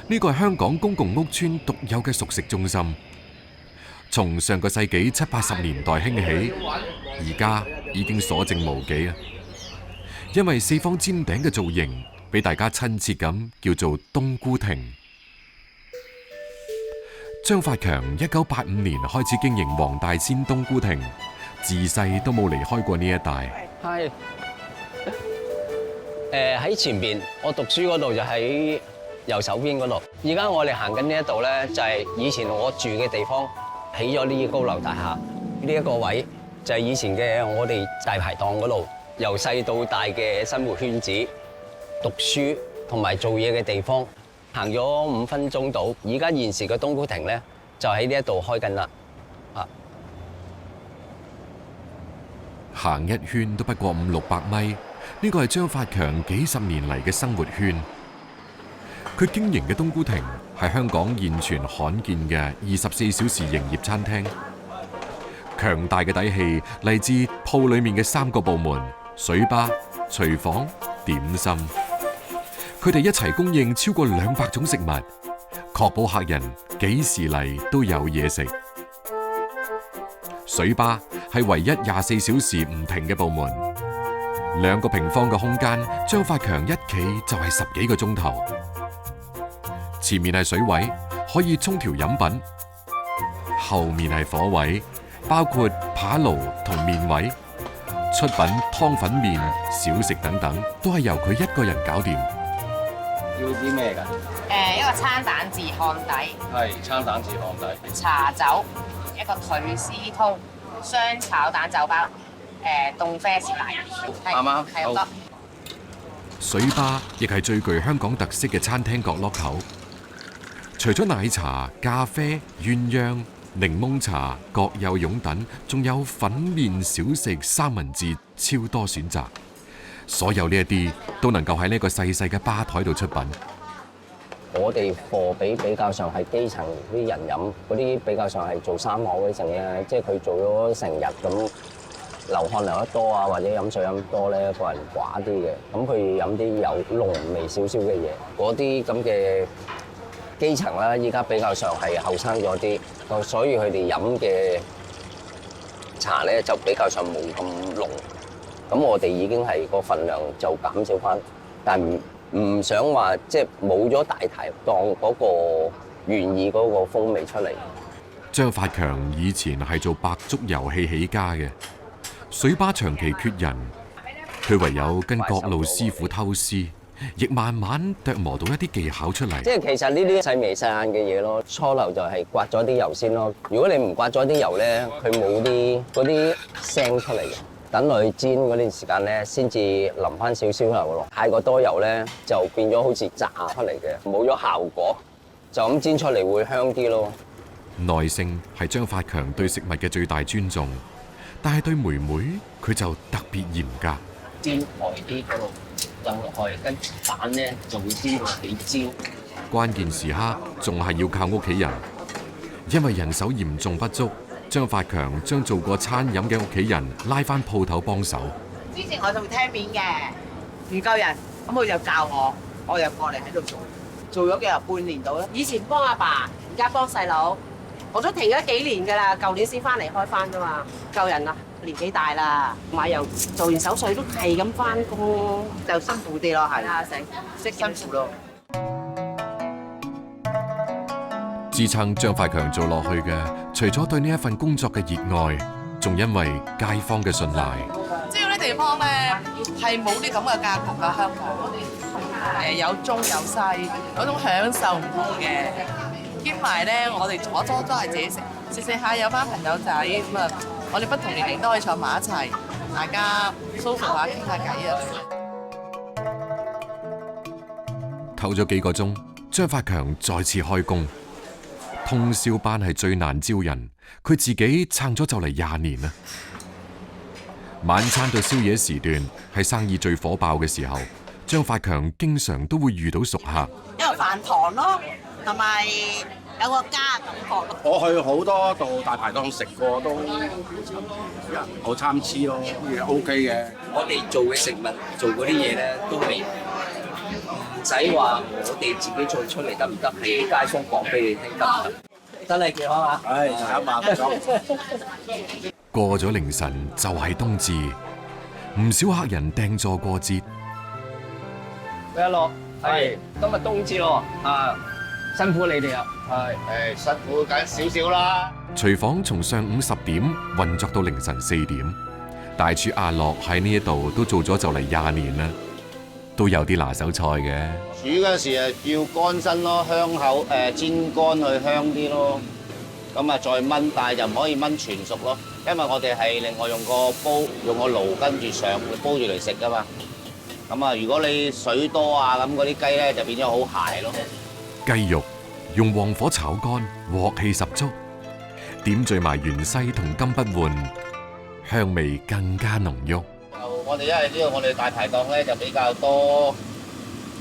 呢個係香港公共屋邨獨有嘅熟食中心，從上個世紀70、80年代興起，而家已經所剩無幾啦。因為四方尖頂嘅造型，俾大家親切咁叫做冬菇亭。張發強1985年開始經營黃大仙冬菇亭，自細都冇離開過呢一帶。係喺前邊，我讀書嗰度就喺右手邊嗰度。而家我哋行緊呢一度咧，就係以前我住嘅地方，起咗呢啲高樓大廈。呢一個位就係以前嘅我哋大排檔嗰度，由細到大嘅生活圈子、讀書同埋做嘢嘅地方。行咗5分鐘到，而家現時嘅冬菇亭咧，就喺呢一度開緊啦。行一圈都不過500、600米，呢個係張發強幾十年嚟嘅生活圈。佢經營嘅冬菇亭係香港現存罕見嘅24小時營業餐廳。強大嘅底氣嚟自鋪裏面嘅3個部門：水吧、廚房、點心。佢哋一齊供應超過200種食物，確保客人幾時嚟都有嘢食。水吧係唯一24小時唔停嘅部門，2個平方嘅空間，張發強一企就係10幾個鐘頭。前面係水位，可以沖調飲品；後面係火位，包括扒爐同麵位。出品湯粉麵、小食等等，都係由佢一個人搞掂。要啲咩㗎？一個餐蛋治漢底，係餐蛋治漢底。茶酒，一個腿絲通，雙炒蛋酒包，凍啡士奶，啱啱係好多。水吧亦係最具香港特色嘅餐廳角落頭。除咗奶茶、咖啡、鴛鴦、檸檬茶、葛優擁等，仲有粉麵、小食、三文治，超多選擇。所有呢一啲都能夠喺呢個細細嘅吧台度出品。我哋貨比較上係基層啲人飲，嗰啲比較上係做生意嗰陣咧，即係佢做咗成日咁流汗流得多啊，或者飲水飲多咧，個人寡啲嘅，咁佢飲啲有濃味少少嘅嘢，嗰啲咁嘅基層啦，依家比較上係後生咗啲，所以佢哋飲嘅茶咧就比較上冇咁濃。咁我哋已經係個份量就減少翻，但唔想話即係冇咗大排檔嗰個原意嗰個風味出嚟。張發強以前係做白粥遊戲起家嘅，水吧長期缺人，佢唯有跟各路師傅偷師，亦慢慢琢磨到一啲技巧出嚟。即係其實呢啲細眉細眼嘅嘢咯，初頭就係刮咗啲油先咯。如果你唔刮咗啲油咧，佢冇嗰啲聲出嚟嘅。等落去煎嗰段時間咧，先至淋翻少少油落。太過多油咧，就變咗好似炸出嚟嘅，冇咗效果。就咁煎出嚟會香啲咯。耐性係張發強對食物嘅最大尊重，但係對妹妹佢就特別嚴格。煎耐啲嗰度浸落去，跟住蛋咧就會煎到幾煎。關鍵時刻仲係要靠屋企人，因為人手嚴重不足。張發強將做過餐飲嘅屋企人拉翻鋪頭幫手。之前我做廳面嘅，唔夠人，咁佢就教我又過嚟喺度做咗嘅半年到啦。以前幫阿爸，而家幫細佬，我都停咗幾年㗎啦，舊年先翻嚟開翻㗎嘛。夠人啦，年紀大啦，同埋又做完手術都係咁翻工，就辛苦啲咯，係啊，即係辛苦咯。支撐張發強做落去嘅，除咗對呢一份工作嘅熱愛，仲因為街坊嘅信賴。即係有啲地方咧係冇啲咁嘅格局㗎，香港有中有西，嗰種享受唔同嘅。兼埋咧，我哋坐多都係自己食下有班朋友仔咁啊，我哋不同年齡都可以坐埋一齊，大家 social 下傾下偈啊。唞咗幾個鐘，張發強再次開工。通宵班係最難招人，佢自己撐咗就嚟20年啦。晚餐到宵夜時段係生意最火爆嘅時候，張發強經常都會遇到熟客。因為飯堂咯，同埋有個家感覺。我去好多度大排檔食過，都好參差咯，亦 OK 嘅。我哋做嘅食物，做嗰啲嘢咧，都係唔使話我哋自己做出嚟得唔得？係街坊講俾你聽得唔得？真係健康啊！唉，一萬咁。過咗凌晨就係冬至，唔少客人訂座過節。咩咯？係今日冬至咯，啊，辛苦你哋啦。係辛苦緊少少啦。廚房從上午10點運作到凌晨4點，大廚阿樂喺呢一度都做咗就嚟20年啦，都有啲拿手菜嘅。煮嗰時要乾身咯，香口煎乾去香啲咯。咁啊再燜，但係就唔可以燜全熟咯，因為我哋係另外用個煲，用個爐跟住上會煲住嚟食噶嘛。咁啊，如果你水多啊，咁嗰啲雞咧就變咗好柴咯。雞肉用旺火炒乾，鑊氣十足，點綴埋芫茜同金不換，香味更加濃郁。就我哋因為呢度我哋大排檔咧就比較多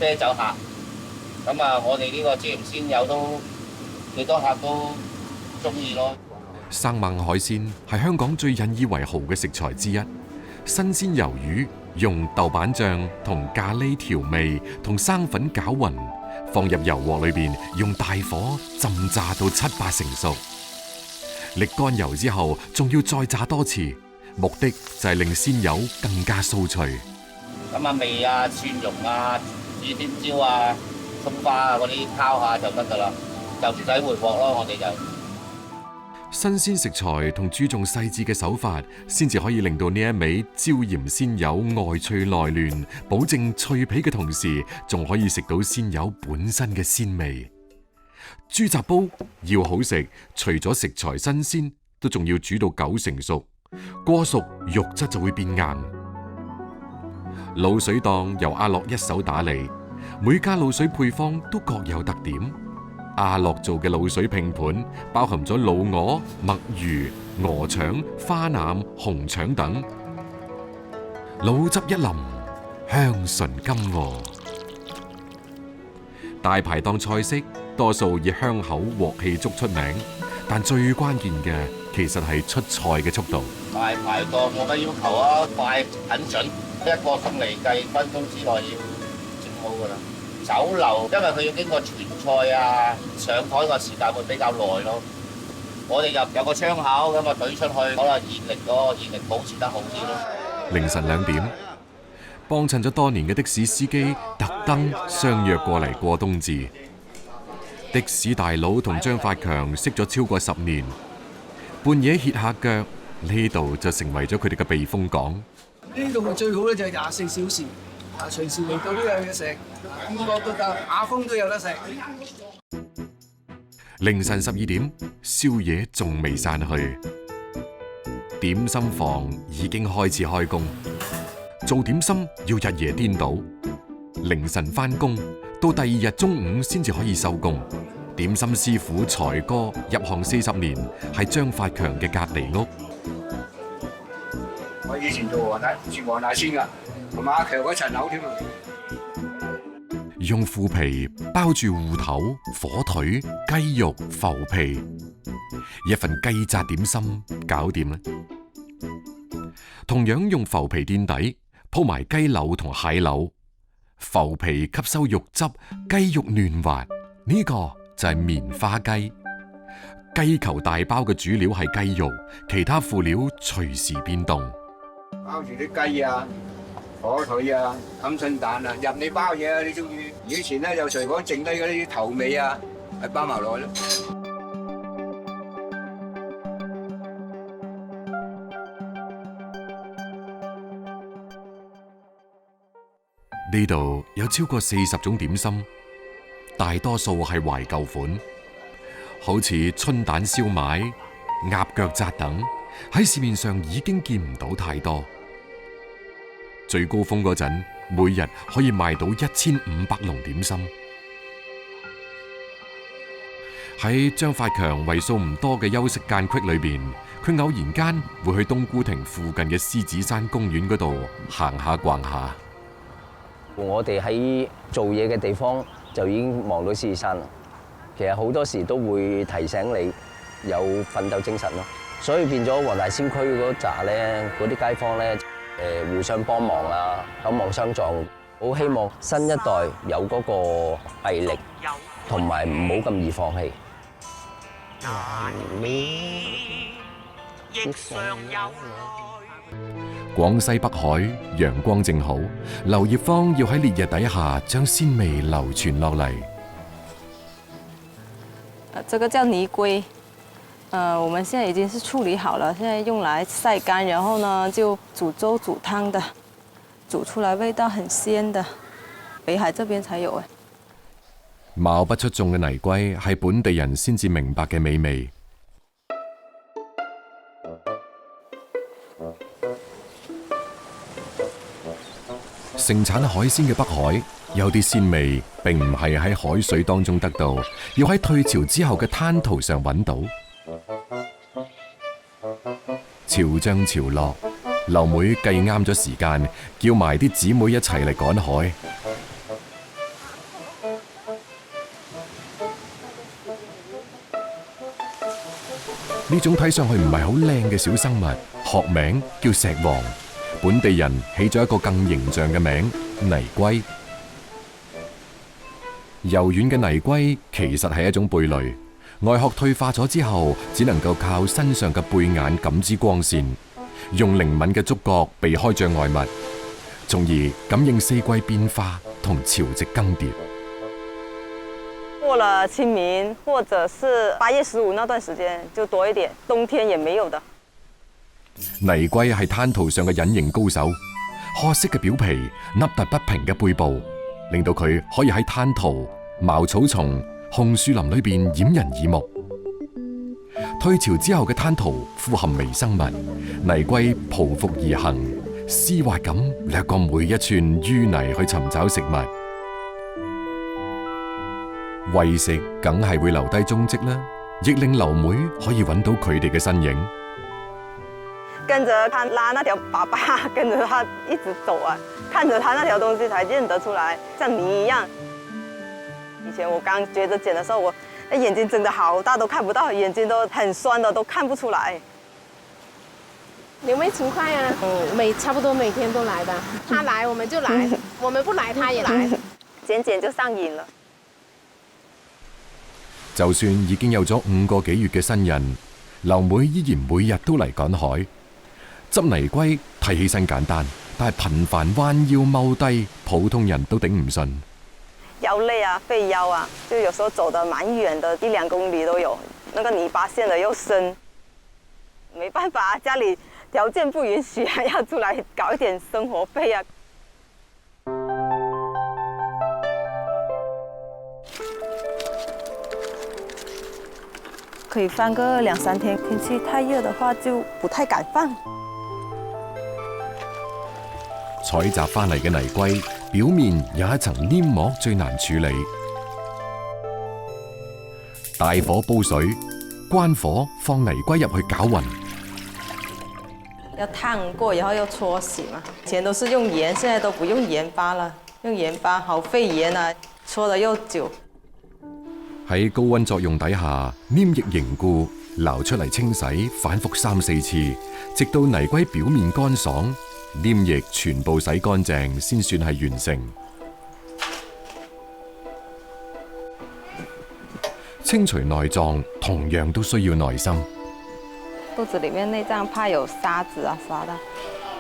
啤酒客，咁啊我哋呢個椒鹽鮮魷都幾多客都中意咯。生猛海鮮係香港最引以為豪嘅食材之一，新鮮魷魚用豆瓣醬同咖喱調味，同生粉攪勻，放入油鑊裏邊，用大火浸炸到7-8成熟。瀝乾油之後，仲要再炸多次，目的就係令鮮魷更加酥脆。咁啊味啊、蒜蓉啊、指點椒啊、葱花啊嗰啲拋下就得噶啦，就唔使回鑊咯。我哋就新鮮食材同注重細緻嘅手法，先至可以令到呢一味椒鹽鮮魷外脆內嫩，保證脆皮嘅同時，仲可以食到鮮魷本身嘅鮮味。豬雜煲要好食，除咗食材新鮮，都仲要煮到9成熟，過熟肉質就會變硬。滷水檔由阿樂一手打理，每家滷水配方都各有特點。阿樂做嘅滷水拼盤包含咗老鵝、墨魚、鵝腸、花腩、紅腸等，滷汁一淋，香醇甘和。大排檔菜式多數以香口鑊氣足出名，但最關鍵嘅其實係出菜嘅速度。大排檔冇乜要求啊，快很準，一個餸嚟計分鐘之內要整好噶啦。酒樓因為佢要經過傳菜啊，上台個時間會比較耐咯。我哋有個窗口咁啊，懟出去，可能熱力保持得好啲咯。凌晨2點，幫襯咗多年嘅的士司機特登相約過嚟過冬至。的士大佬同張發強識咗超過10年，半夜歇下腳，呢度就成為咗佢哋嘅避風港。呢度最好咧就係24小時，隨時嚟到都有嘢食，邊個都得，打風都有得食。凌晨12點，宵夜仲未散去，點心房已經開始開工。做點心要日夜顛倒，凌晨返工，到第2日中午先至可以收工。點心師傅財哥入行40年，係張發強嘅隔離屋。我以前做住黃大仙㗎，同埋阿強嗰層樓添啊。用腐皮包住芋頭、火腿、雞肉、浮皮，一份雞扎點心搞掂啦。同樣用浮皮墊底，鋪埋雞柳同蟹柳，浮皮吸收肉汁，雞肉嫩滑。呢個就係棉花雞。雞球大包嘅主料係雞肉，其他輔料隨時變動。包住啲雞啊、火腿啊、鵪鶉蛋啊，任你包嘢啊，你中意。以前咧就隨講剩低嗰啲頭尾啊，係包埋落去咯。呢度有超過40種點心，大多數係懷舊款，好似春蛋燒賣、鴨腳扎等，喺市面上已經見唔到太多。最高峰嗰陣，每日可以賣到1500籠點心。喺張發強為數唔多嘅休息間隙裏邊，佢偶然間會去冬菇亭附近嘅獅子山公園嗰度行下逛下。我哋喺做嘢嘅地方就已經望到獅子山啦。其實好多時都會提醒你有奮鬥精神咯。所以變咗黃大仙區嗰扎咧，嗰啲街坊咧，互相幫忙啊，守望相助。好希望新一代有嗰個毅力，同埋唔好咁易放棄。廣西北海陽光正好，劉葉芳要喺烈日底下將鮮味流傳落嚟。這個叫泥龜，我們現在已經是處理好了，現在用來曬乾，然後呢就煮粥煮湯的，煮出來味道很鮮的，北海這邊才有誒。貌不出眾嘅泥龜係本地人先至明白嘅美味。盛產海鮮嘅北海，有啲鮮味並唔係喺海水當中得到，要喺退潮之後嘅灘塗上揾到。潮漲潮落，劉妹計啱咗時間，叫埋啲姊妹一齊嚟趕海。呢種睇上去唔係好靚嘅小生物，學名叫石黃。本地人起咗一個更形象嘅名泥龜。柔軟嘅泥龜其實係一種貝類，外殼退化咗之後，只能夠靠身上嘅貝眼感知光線，用靈敏嘅觸覺避開障礙物，從而感應四季變化同潮汐更迭。過了清明或者是8月15那段時間就多一點，冬天也沒有的。泥龜係灘塗上嘅隱形高手，褐色嘅表皮、凹凸不平嘅背部，令到佢可以喺灘塗、茅草叢、紅樹林裏邊掩人耳目。退潮之後嘅灘塗富含微生物，泥龜匍匐而行，絲滑咁掠過每一寸淤泥去尋找食物。餵食梗係會留低蹤跡啦，亦令劉妹可以揾到佢哋嘅身影。跟着他拉那條粑粑，跟着他一直走啊，看着他那條東西才認得出來，像泥一樣。以前我剛覺得撿的時候，我眼睛睜得好大，都看不到，眼睛都很酸的，都看不出來。劉妹勤快啊，差不多每天都來的，他來我們就來，我們不來他也來，撿就上癮了。就算已經有咗5個幾月嘅新人，劉妹依然每日都嚟趕海。執泥龜睇起身簡單，但係頻繁彎腰踎低，普通人都頂唔順。腰累啊，背腰啊，就有時候走得蠻遠的，1-2公里都有。那個泥巴陷得又深，沒辦法，家裡條件不允許，還要出來搞一點生活費啊。可以放個2-3天，天氣太熱的話就不太敢放。採集翻嚟嘅泥龜表面有一層黏膜，最難處理。大火煲水，關火放泥龜入去攪勻。要燙過，然後要搓洗嘛。以前都是用鹽，現在都不用鹽巴了，用鹽巴好費鹽啊，搓得又久。喺高溫作用底下，黏液凝固，撈出嚟清洗，反覆3-4次，直到泥龜表面乾爽，黏液全部洗乾淨，先算係完成。清除內臟同樣都需要耐心。肚子裡面內臟怕有沙子啊啥的，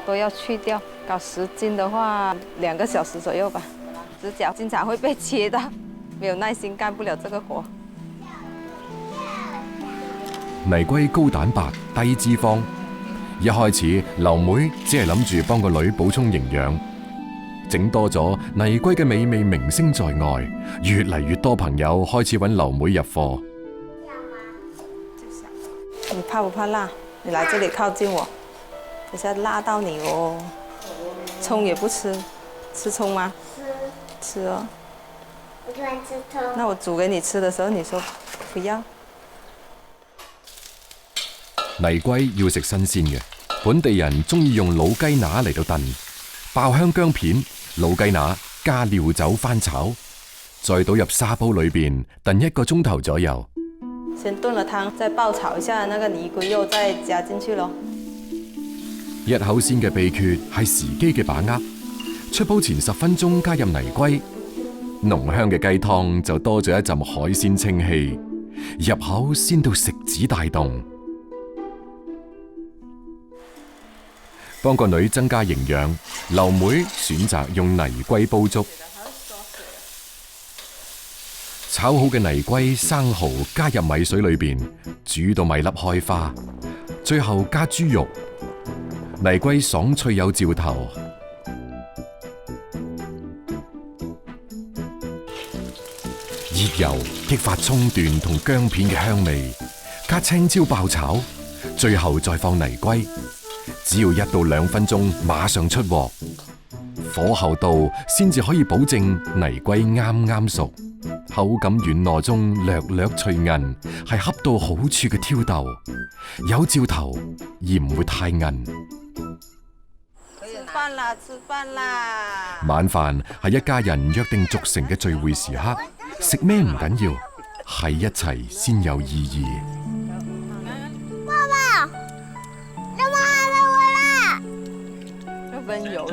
都要去掉。搞10斤的話，2個小時左右吧。指甲經常會被切到，沒有耐心幹不了這個活。泥龜高蛋白、低脂肪。一開始，劉妹只係諗住幫個女補充營養，整多咗泥龜嘅美味名聲在外，越嚟越多朋友開始揾劉妹入貨。你怕不怕辣？你來這裡靠近我，等下辣到你哦。蔥也不吃，吃蔥嗎？吃哦。我喜歡吃蔥。那我煮給你吃的時候，你說不要。泥龜要食新鮮嘅，本地人中意用老雞乸嚟到燉，爆香薑片、老雞乸加料酒翻炒，再倒入沙煲裏邊燉1個鐘頭左右。先燉了湯，再爆炒一下那個泥龜肉，再加進去咯。一口鮮嘅秘訣係時機嘅把握，出煲前10分鐘加入泥龜，濃香嘅雞湯就多咗一陣海鮮清氣，入口鮮到食指大動。幫個女增加營養，劉妹選擇用泥龜煲粥。炒好嘅泥龜、生蠔加入米水裏邊，煮到米粒開花，最後加豬肉。泥龜爽脆有嚼頭，熱油激發蔥段同薑片嘅香味，加青椒爆炒，最後再放泥龜。只要1到2分鐘，馬上出鑊，火候到先至可以保證泥龜啱啱熟，口感軟糯中略略脆韌，係恰到好處嘅挑逗，有嚼頭而唔會太韌。吃飯啦，吃飯啦！晚飯係一家人約定俗成嘅聚會時刻，食咩唔緊要，喺一齊先有意義。分油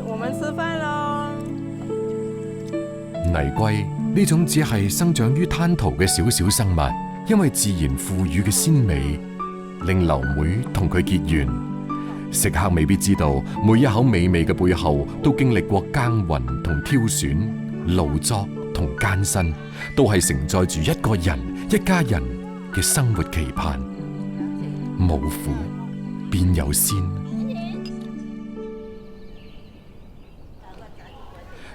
我們吃飯咯。泥龜呢種只係生長於灘塗嘅小小生物，因為自然賦予嘅鮮美，令劉妹同佢結緣。食客未必知道，每一口美味嘅背後，都經歷過耕耘同挑選、勞作同艱辛，都係承載住一個人、一家人嘅生活期盼。冇苦邊有鮮？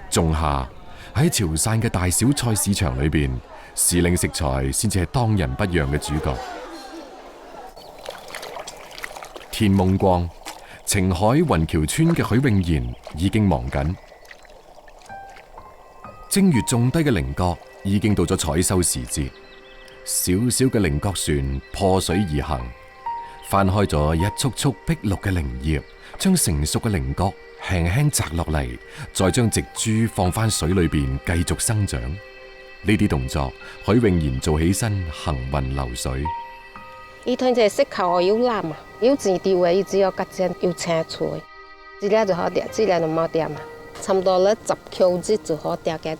仲夏喺潮汕嘅大小菜市場裏邊，時令食材先至係當仁不讓嘅主角。天蒙光，澄海雲橋村嘅許永賢已經忙緊。正月種低嘅菱角已經到咗採收時節，小小嘅菱角船破水而行，翻開咗一束束碧綠嘅菱葉，將成熟嘅菱角輕輕摘落嚟，再將植株放翻水裏邊繼續生長。呢啲動作，許永賢做起身行雲流水。伊通只適合我要攬啊，要自調嘅，伊只有夾正要青菜，這粒就好釣，這粒就冇釣嘛。差唔多咧10 kg 就好釣嘅一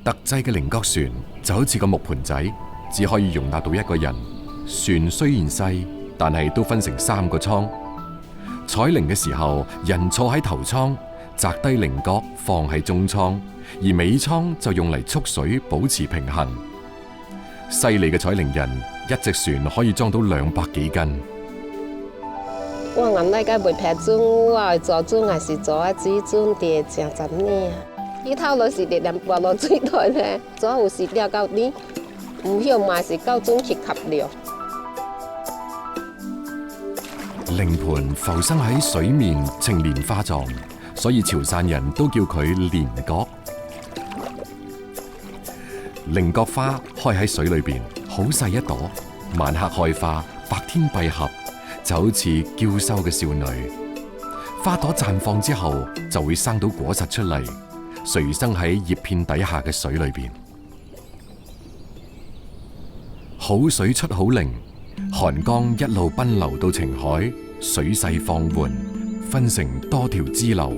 把。特製嘅菱角船就好似個木盤仔，只可以容納到一個人。船雖然細，但係都分成3個艙。採菱嘅時候，人坐喺頭艙，摘低菱角放喺中艙，而尾艙就用嚟蓄水保持平衡。犀利嘅採菱人，一隻船可以裝到200幾斤。我眼大家袂劈鐘，我做鐘還是做一支鐘嘅正陣呢？伊頭落是2撥落水台咧，做有時釣到啲，唔曉賣是夠鐘去吸料。菱盤浮生喺水面呈蓮花狀，所以潮汕人都叫佢蓮角。菱角花開喺水裏邊，好細一朵，晚黑開花，白天閉合，就好似嬌羞嘅少女。花朵綻放之後，就會生到果實出嚟，垂生喺葉片底下嘅水裏邊。好水出好菱，韓江一路奔流到澄海，水勢放緩，分成多條支流，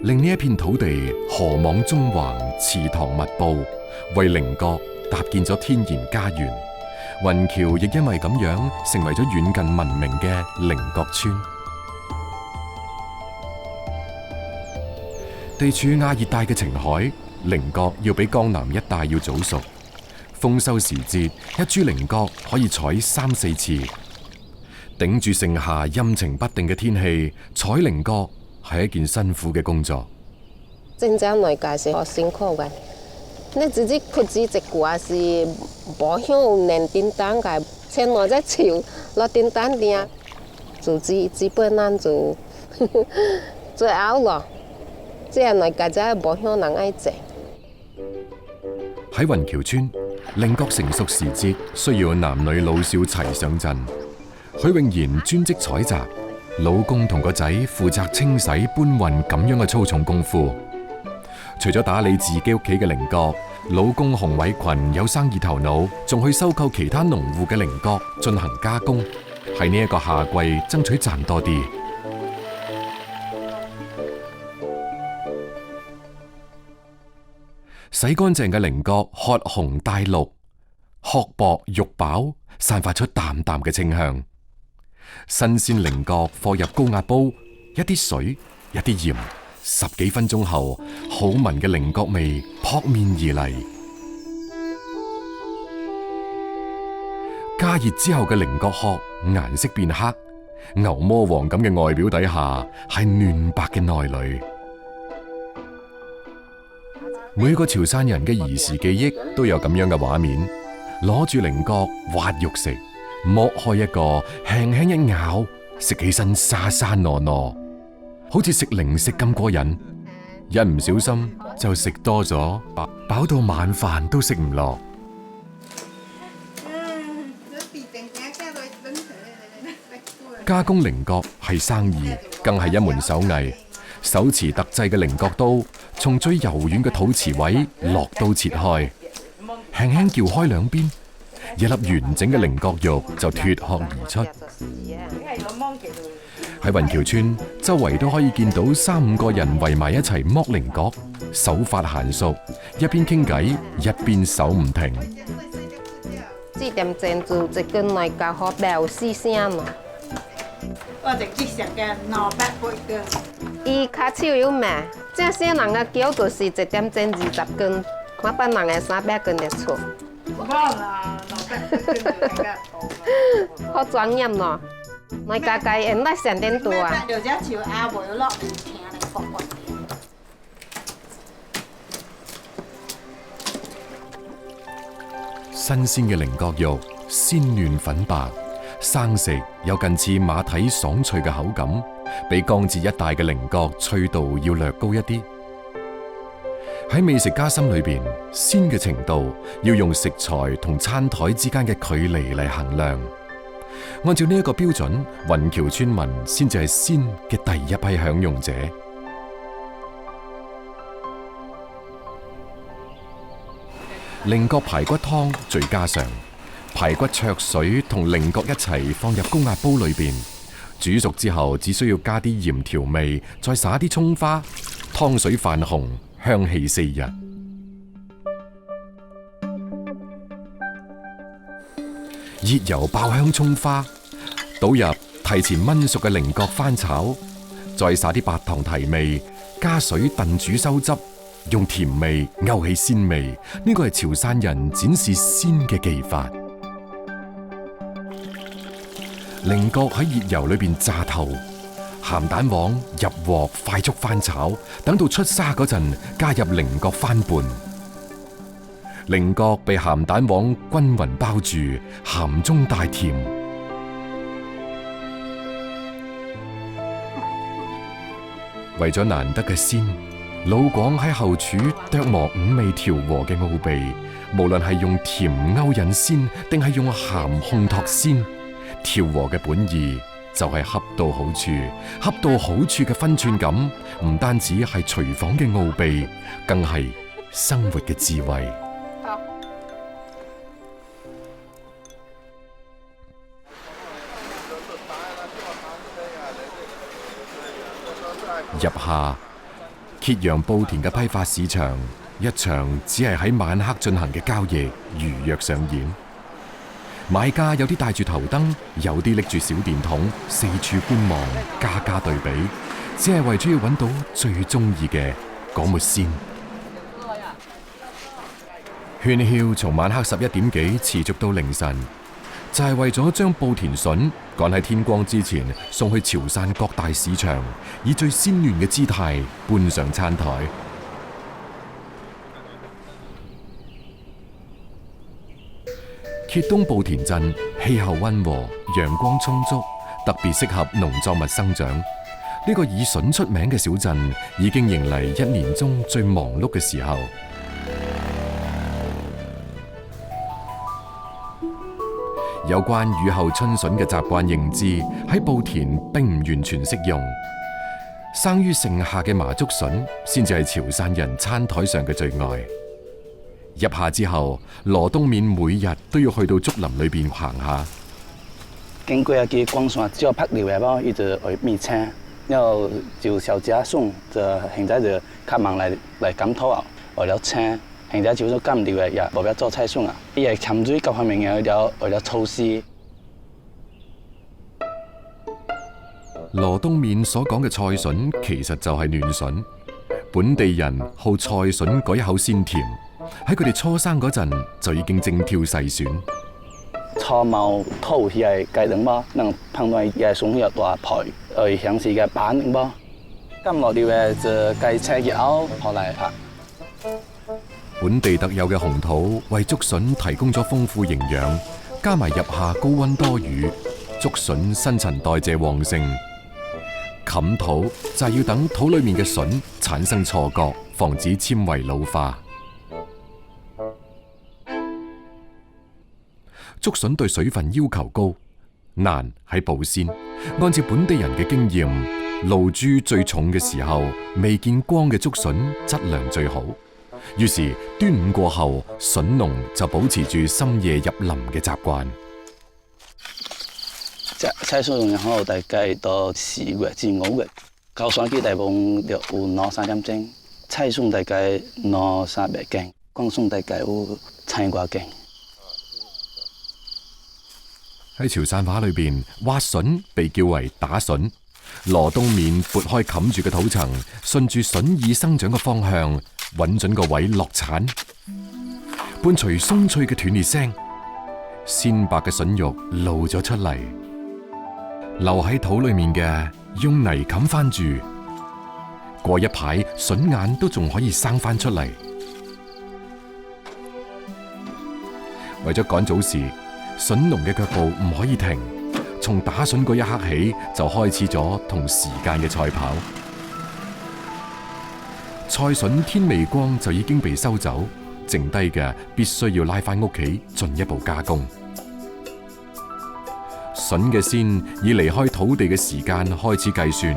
令呢一片土地河網縱橫，池塘密布，為菱角搭建咗天然家園。雲橋亦因為咁樣成為咗遠近聞名嘅菱角村。地處亞熱帶嘅澄海，菱角要比江南一帶要早熟。豐收時節，一株菱角可以採3、4次。頂住盛夏陰晴不定嘅天氣，採菱角係一件辛苦嘅工作。真正嚟講是好辛苦嘅。你自己ขุ枝直掛是冇向能電單嘅，前我在潮落電單啲，做基本難做，最拗咯。即係嚟講真係冇向能愛整。喺雲橋村，菱角成熟時節需要男女老少齊上陣。許永賢專職採摘，老公同個仔負責清洗搬運咁樣嘅粗重功夫。除咗打理自己屋企嘅菱角，老公洪偉群有生意頭腦，仲去收購其他農戶嘅菱角進行加工。喺呢一個夏季爭取賺多啲。洗乾淨嘅菱角褐紅帶綠，殼薄肉飽，散發出淡淡嘅清香。新鮮菱角放入高壓煲，一啲水，一啲鹽，10幾分鐘後，好聞嘅菱角味撲面而嚟。加熱之後嘅菱角殼顏色變黑，牛魔王咁嘅外表底下係嫩白嘅內裏。每個潮汕人嘅兒時記憶都有咁樣嘅畫面，攞住菱角挖肉食，剝開一個輕輕一咬，食起身沙沙糯糯，好似食零食咁過癮。一唔小心就食多咗，飽到晚飯都食唔落。加工菱角係生意，更係一門手藝。手持特製嘅菱角刀，從最柔軟嘅肚臍位落刀切開，輕輕撬開兩邊，一粒完整嘅菱角肉就脫殼而出。喺雲橋村周圍都可以見到3、5個人圍埋一齊剝菱角，手法嫻熟，一邊傾偈一邊手唔停。這點珍珠一根內角好爆絲聲咯。我哋即食嘅蘿蔔杯嘅。伊較少有賣，正些人嘅叫就是1點鐘20根，我本人嘅300根嘅出。哇！蘿蔔杯嘅好專業咯，內角嘅應該上點多啊。就只朝阿妹落嚟聽你講講。新鮮嘅菱角肉鮮嫩粉白，生食有近似馬蹄爽脆嘅口感，比江浙一帶嘅菱角脆度要略高一啲。喺美食家心裏邊，鮮嘅程度要用食材同餐台之間嘅距離嚟衡量。按照呢一個標準，雲橋村民先至係鮮嘅第一批享用者。菱角排骨湯最家常，排骨焯水同菱角一齊放入高壓煲裏邊，煮熟之後只需要加啲鹽調味，再灑啲蔥花，湯水泛紅，香氣四溢。熱油爆香蔥花，倒入提前炆熟嘅菱角翻炒，再灑啲白糖提味，加水燉煮收汁。用甜味勾起鮮味，呢個係潮汕人展示鮮嘅技法。菱角喺熱油裏邊炸透，鹹蛋黃入鑊快速翻炒，等到出沙嗰陣加入菱角翻拌。菱角被鹹蛋黃均勻包住，鹹中帶甜。為咗難得嘅鮮，老廣喺後廚琢磨5味調和嘅奧秘，無論係用甜勾引鮮，定係用鹹烘托鮮，調和嘅本意就係恰到好處。恰到好處嘅分寸感，唔單止係廚房嘅奧秘，更係生活嘅智慧。入夏，揭陽布田嘅批發市場，一場只係喺晚黑進行嘅交易如約上演。買家有啲帶住頭燈，有啲拎住小電筒，四處觀望，家家對比，只係為咗要揾到最中意嘅嗰抹鮮。喧囂從晚黑11點幾持續到凌晨，就係為咗將布田筍趕喺天光之前送去潮汕各大市場，以最鮮嫩嘅姿態搬上餐台。揭東布田鎮氣候溫和，陽光充足，特別適合農作物生長。呢個以筍出名嘅小鎮，已經迎嚟1年中最忙碌嘅時候。有關雨後春筍嘅習慣認知喺布田並唔完全適用。生於盛夏嘅麻竹筍先至係潮汕人餐台上嘅最愛。入夏之後，羅東面每日都要去到竹林裏邊行下。經過嘅光山只有拍料嘅噃，一直去米青，然後就小家送，就現在就客忙嚟檢討啊，為咗青，現在就咗監料嘅也冇得做菜餸啊，啲嘢潛水各方面嘅為咗措施。羅東面所講嘅菜筍其實就係嫩筍，本地人好菜筍嗰一口鮮甜，喺佢哋初生嗰陣就已經精挑細選。初毛土係計定噃，能碰到嘢送入大排，享受嘅版定噃。咁落料嘅就計車熱歐學嚟拍。本地特有嘅紅土為竹筍提供咗豐富營養，加埋入夏高溫多雨，竹筍新陳代謝旺盛。冚土就係要等土裏面嘅筍產生錯覺，防止纖維老化。竹筍對水分要求高，難喺保鮮。按照本地人嘅經驗，露珠最重嘅時候，未見光嘅竹筍質量最好。於是端午過後，筍農就保持住深夜入林嘅習慣。菜餸然後大概到4月至5月，高山機大部分就有攞3點鐘，菜餸大概攞300斤，光餸大概有1000多斤。喺潮汕話裏邊，挖筍被叫為打筍。羅東面撥開冚住嘅土層，順住筍葉生長嘅方向，揾準個位落鏟，伴隨鬆脆嘅斷裂聲，鮮白嘅筍肉露咗出嚟。留喺土裏面嘅，用泥冚翻住。過一排，筍眼都仲可以生翻出嚟。為咗趕早時，筍農嘅腳步唔可以停，從打筍嗰一刻起就開始咗同時間嘅賽跑。菜筍天未光就已經被收走，剩低嘅必須要拉翻屋企進一步加工。筍嘅鮮以離開土地嘅時間開始計算，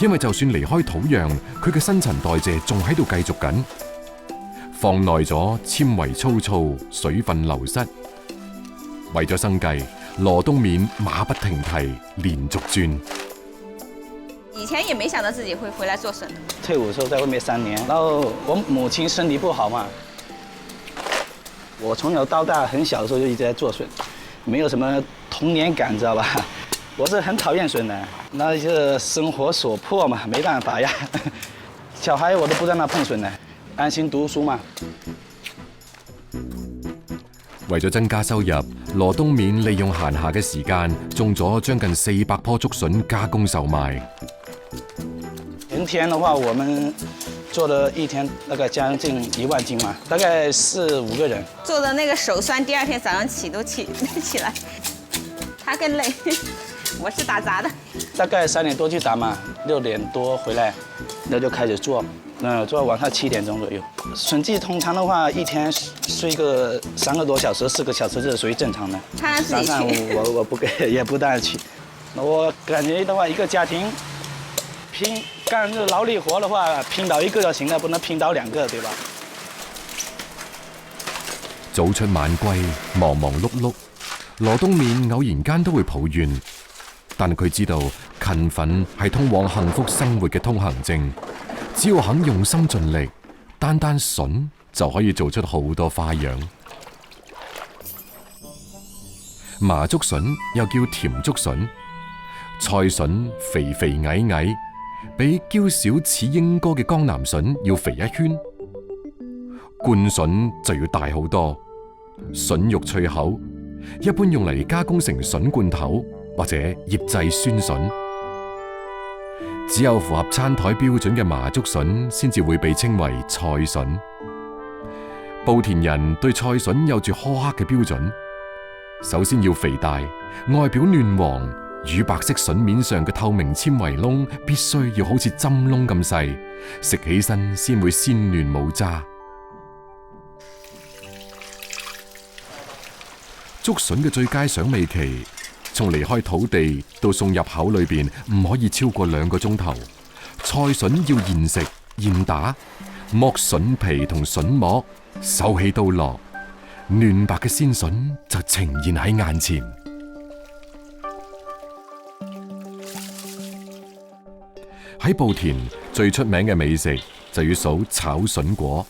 因為就算離開土壤，佢嘅新陳代謝仲喺度繼續緊。放耐咗，纖維粗糙，水分流失。為咗生計，羅東面馬不停蹄，連續轉。以前也沒想到自己會回來做筍。退伍的時候在外面3年，然後我母親身體不好嘛，我從小到大很小的時候就一直在做筍，沒有什麼童年感，知道吧？我是很討厭筍的，那就生活所迫嘛，沒辦法呀。小孩我都不讓他碰筍的，安心讀書嘛。為咗增加收入，羅東面利用閒暇嘅時間種咗將近400棵竹筍加工售賣。一天的話，我們做了一天大概將近1萬斤嘛，大概4、5個人。做的那個手酸，第二天早上起來，他更累。我是打雜的。大概3點多去打嘛，6點多回來，那就開始做，做到晚上7點鐘左右。筍季通常的話，一天睡個3個多小時、4個小時，這是屬於正常的。他自己去。我不給，也不大去。我感覺的話，一個家庭拼幹這勞力活的話，拼到1個就行了，不能拼到2個，對吧？早出晚歸，忙忙碌碌，羅東面偶然間都會抱怨，但係佢知道勤奮係通往幸福生活嘅通行證，只要肯用心盡力，單單筍就可以做出好多花樣。麻竹筍又叫甜竹筍，菜筍肥肥矮矮，比嬌小似鷹哥嘅江南筍要肥一圈，冠筍就要大好多。筍肉脆口，一般用嚟加工成筍罐頭或者醃製酸筍。只有符合餐台標準嘅麻竹筍先至會被稱為菜筍。莆田人對菜筍有住苛刻嘅標準，首先要肥大，外表嫩黃，乳白色筍面上嘅透明纖維窿必須要好似針窿咁細，食起身先會鮮嫩冇渣。竹筍嘅最佳賞味期，從離開土地到送入口裏邊唔可以超過2個鐘頭。菜筍要現食現打，剝筍皮同筍膜，手起刀落，嫩白嘅鮮筍就呈現喺眼前。喺莆田最出名嘅美食就要數炒筍果。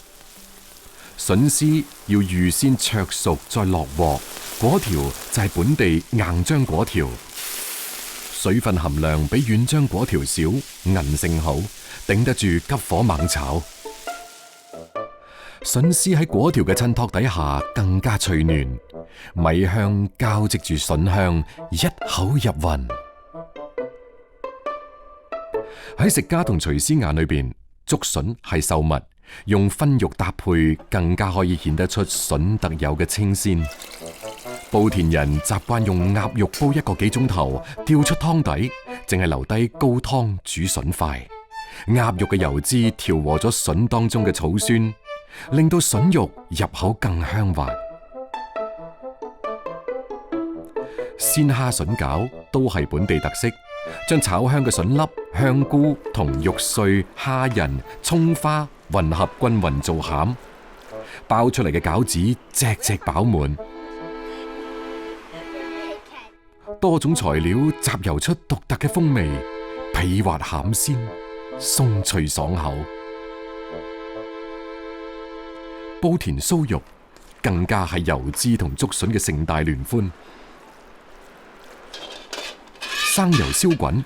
筍絲要預先灼熟再落鑊，果條就係本地硬漿果條，水分含量比軟漿果條少，韌性好，頂得住急火猛炒。筍絲喺果條嘅襯托底下更加脆嫩，米香交織住筍香，一口入魂。喺食家同廚師眼裏邊，竹筍係秀物，用燻肉搭配更加可以顯得出筍特有嘅清鮮。莆田人習慣用鴨肉煲1個幾鐘頭，吊出湯底，淨係留低高湯煮筍塊。鴨肉嘅油脂調和咗筍當中嘅草酸，令到筍肉入口更香滑。鮮蝦筍餃都係本地特色，將炒香嘅筍粒、香菇同肉碎、蝦仁、蔥花混合均勻做餡，包出嚟嘅餃子隻隻飽滿。多種材料集揉出獨特嘅風味，皮滑餡鮮，鬆脆爽口。莆田酥肉更加係油脂同竹筍嘅盛大聯歡。生油燒滾，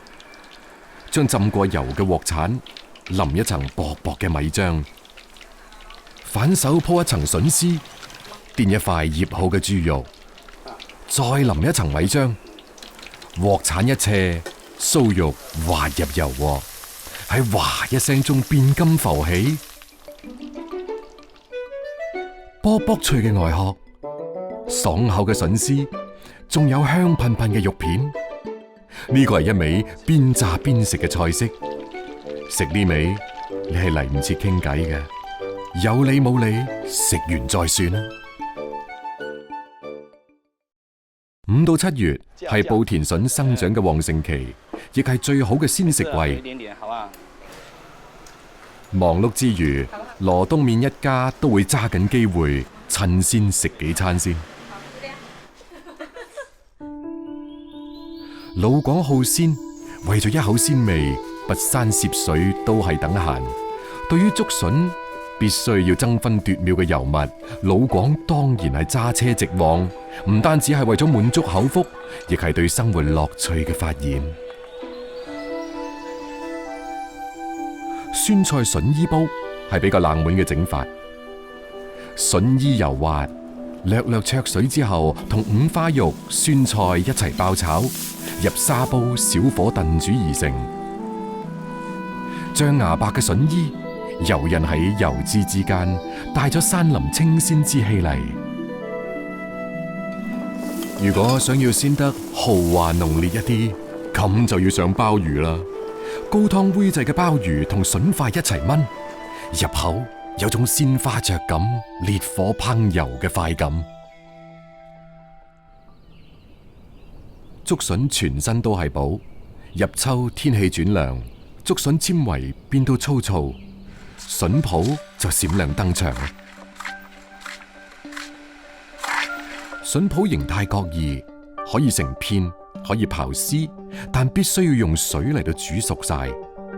將浸過油嘅鑊鏟淋一層薄薄嘅米漿，反手鋪一層筍絲，墊一塊醃好嘅豬肉，再淋一層米漿，鑊鏟一斜，酥肉滑入油鑊，喺嘩一聲中變金浮起，卜卜脆嘅外殼，爽口嘅筍絲，仲有香噴噴嘅肉片。呢個係一味邊炸邊食嘅菜式，食呢味你係嚟唔切傾偈嘅，有理冇理，食完再算啦。5到7月係莆田筍生長嘅旺盛期，亦係最好嘅鮮食季。忙碌之餘，羅東面一家都會揸緊機會，趁鮮食幾餐先。老廣好鮮，為咗一口鮮味，跋山涉水都係等閒。對於竹筍，必須要爭分奪秒嘅油蜜，老廣當然係揸車直往，唔單止係為咗滿足口腹，亦係對生活樂趣嘅發現。酸菜筍衣煲係比較冷門嘅整法，筍衣油滑，略略焯水之後，同五花肉、酸菜一齊爆炒，入砂煲小火燉煮而成。象牙白嘅筍衣游刃喺油脂之間，帶咗山林清鮮之氣嚟。如果想要鮮得豪華濃烈一啲，咁就要上鮑魚啦。高湯煨製嘅鮑魚同筍塊一齊炆，入口有種鮮花着感、烈火烹油嘅快感。竹筍全身都係寶，入秋天氣轉涼，竹筍纖維變到粗糙，筍泡就閃亮登場。筍泡形態各異，可以成片，可以刨絲，但必須要用水嚟到煮熟晒，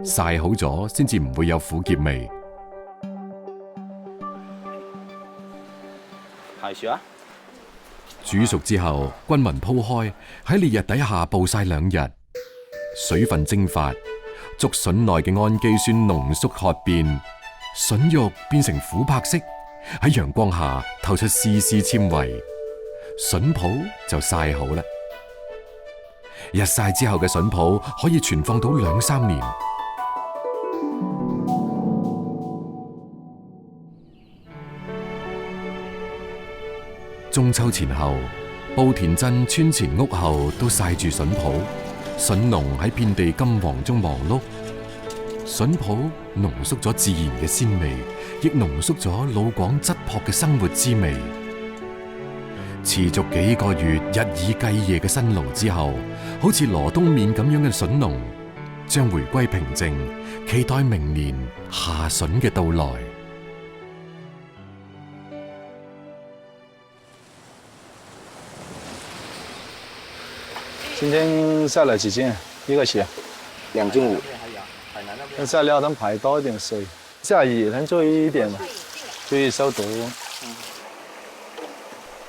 曬好咗先至唔會有苦澀味。係樹啊！煮熟之後，均勻鋪開，喺烈日底下暴曬2日，水分蒸發，竹筍內嘅氨基酸濃縮褐變，筍肉變成琥珀色，喺陽光下透出絲絲纖維，筍泡就曬好啦。日曬之後嘅筍泡可以存放到2、3年。中秋前後，莆田鎮村前屋後都曬住筍泡，筍農喺遍地金黃中忙碌。筍泡濃縮咗自然嘅鮮味，亦濃縮咗老廣質樸嘅生活滋味。持續幾個月日以繼夜嘅辛勞之後，好似羅東面咁樣嘅筍農將回歸平靜，期待明年夏筍嘅到來。今天下了幾斤？1個起。 2斤5。下料能排多一點水，下雨能注意一點，注意消毒。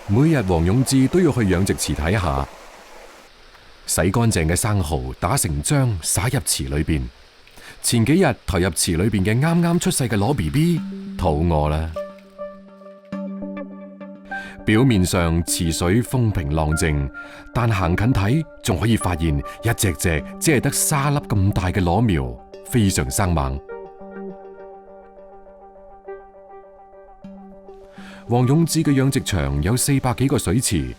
每日黃勇志都要去養殖池睇下，洗乾淨嘅生蠔打成漿灑入池裏邊。前幾日投入池裏邊嘅啱啱出世嘅螺 BB 肚餓啦。表面上池水風平浪靜，但行近睇仲可以發現一隻隻只係得沙粒咁大嘅螺苗，非常生猛。黃勇志嘅養殖場有400幾個水池，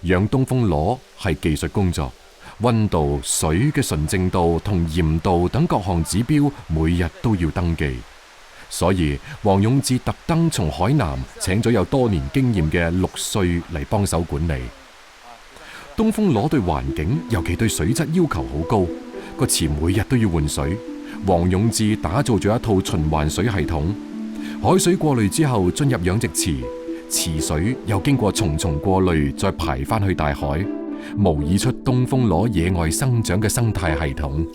養東風螺係技術工作，溫度、水嘅純淨度同鹽度等各項指標每日都要登記。所以黃勇志特登從海南請咗有多年經驗嘅6歲嚟幫手管理。東風螺對環境，尤其對水質要求好高，個池每日都要換水。黃勇志打造咗一套循環水系統，海水過濾之後進入養殖池，池水又經過重重過濾再排返去大海，模擬出東風螺野外生長嘅生態系統。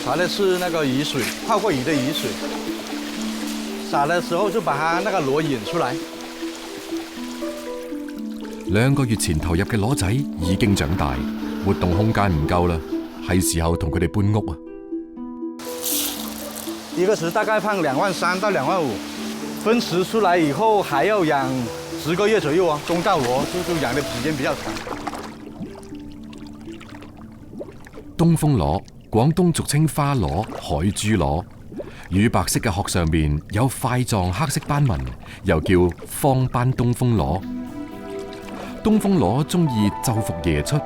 灑的是那個魚水，泡過魚的魚水。灑的時候就把它那個螺引出來。2個月前投入嘅螺仔已經長大，活動空間唔夠啦，係時候同佢哋搬屋啊！一個池大概放23000到25000，分池出來以後還要養10個月左右哦，中大螺就養的時間比較長。東風螺，廣東俗稱花螺、海珠螺，乳白色嘅殼上面有塊狀黑色斑紋，又叫方斑東風螺。東風螺中意晝伏夜出，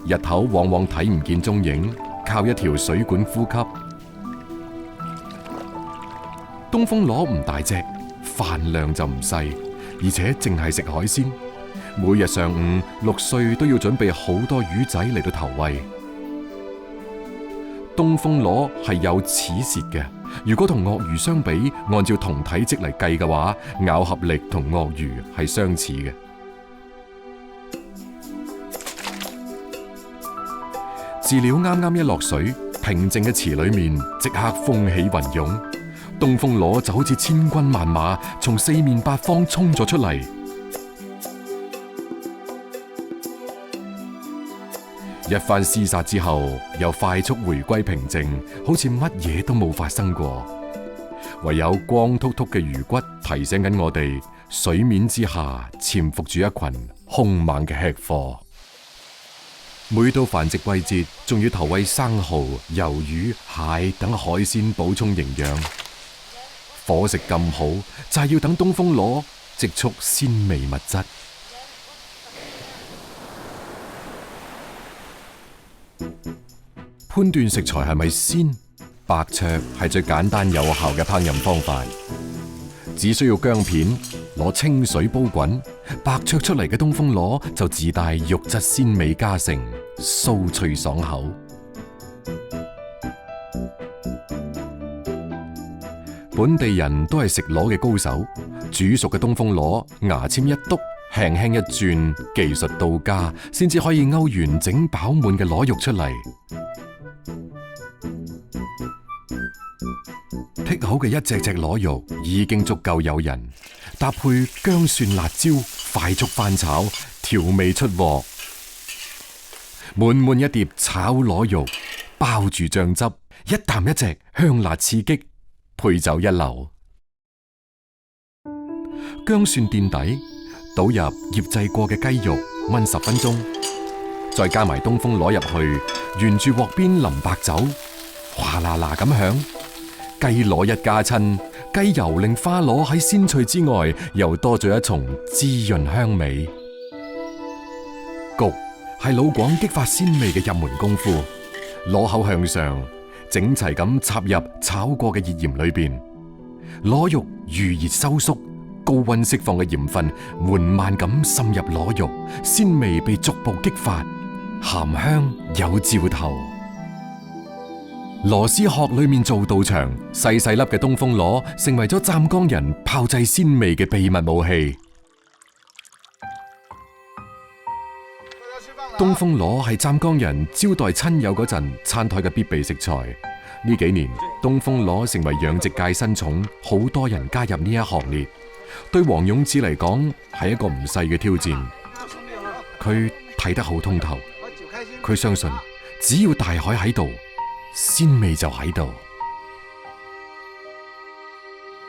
日頭往往睇唔見蹤影，靠一條水管呼吸。東風螺唔大隻，飯量就唔細，而且淨係食海鮮。每日上午6歲都要準備好多魚仔嚟到投餵。東風螺係有齒舌嘅，如果同鱷魚相比，按照同體積嚟計嘅話，咬合力同鱷魚係相似嘅。飼料啱啱一落水，平靜嘅池裏面即刻風起雲湧，東風螺就好似千軍萬馬從4面8方衝咗出嚟。一番廝殺之後，又快速回歸平靜，好似乜嘢都冇發生過。唯有光禿禿嘅魚骨提醒緊我哋，水面之下潛伏住一群兇猛嘅吃貨。每到繁殖季節，仲要投餵生蠔、魷魚、蟹等海鮮補充營養。伙食咁好，就係要等東風螺積蓄鮮味物質。判斷食材係咪鮮，白灼係最簡單有效嘅烹飪方法。只需要薑片，攞清水煲滾，白灼出嚟嘅東風螺就自帶肉質鮮美加成，酥脆爽口。本地人都係食螺嘅高手，煮熟嘅東風螺牙籤一篤，輕輕一轉，技術到家，先至可以勾完整飽滿嘅螺肉出嚟。剔好嘅一隻隻螺肉已經足夠誘人，搭配薑蒜辣椒，快速翻炒，調味出鑊。滿滿一碟炒螺肉，包住醬汁，一啖一隻，香辣刺激，配酒一流。薑蒜墊底，倒入醃製過嘅雞肉，燜10分鐘，再加埋東風螺入去，沿住鑊邊淋白酒，嘩啦啦咁響。雞螺一加親，雞油令花螺喺鮮脆之外，又多咗一重滋潤香味。焗係老廣激發鮮味嘅入門功夫，螺口向上，整齊咁插入炒過嘅熱鹽裏邊，螺肉預熱收縮，高溫釋放嘅鹽分緩慢咁滲入螺肉，鮮味被逐步激發，鹹香有兆頭。螺絲殼裏面做道場，細細粒嘅東風螺成為咗湛江人炮製鮮味嘅秘密武器。東風螺係湛江人招待親友嗰陣餐台嘅必備食材。呢幾年，東風螺成為養殖界新寵，好多人加入呢一行列。對黃勇志嚟講係一個唔細嘅挑戰。佢睇得好通透，佢相信只要大海喺度，鮮味就喺度。